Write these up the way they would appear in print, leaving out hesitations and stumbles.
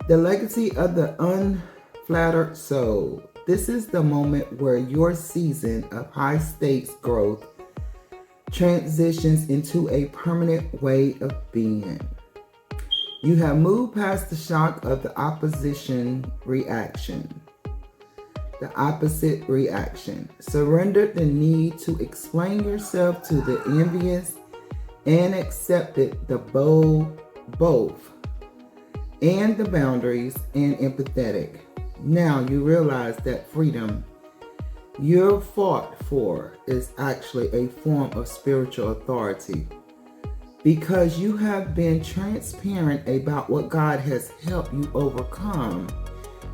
The legacy of the unflattered soul. This is the moment where your season of high stakes growth transitions into a permanent way of being. You have moved past the shock of the opposition reaction. The opposite reaction. Surrendered the need to explain yourself to the envious and accepted the both and the boundaries and empathetic. Now you realize that freedom you're fought for is actually a form of spiritual authority. Because you have been transparent about what God has helped you overcome,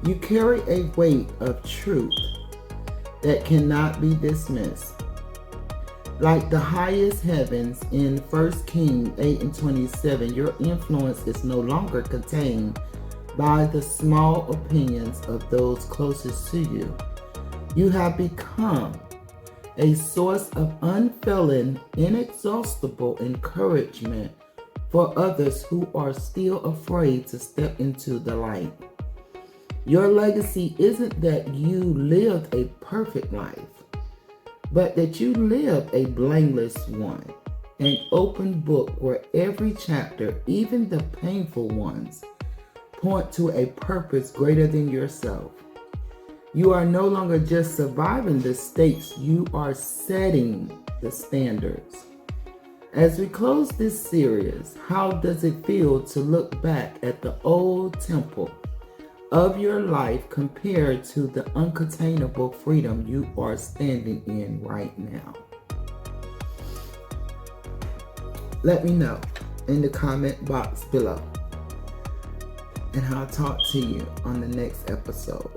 you carry a weight of truth that cannot be dismissed. Like the highest heavens in 1 Kings 8:27, your influence is no longer contained by the small opinions of those closest to you. You have become a source of unfailing, inexhaustible encouragement for others who are still afraid to step into the light. Your legacy isn't that you lived a perfect life, but that you lived a blameless one, an open book where every chapter, even the painful ones, point to a purpose greater than yourself. You are no longer just surviving the stakes, you are setting the standards. As we close this series, how does it feel to look back at the old temple of your life compared to the uncontainable freedom you are standing in right now? Let me know in the comment box below, and I'll talk to you on the next episode.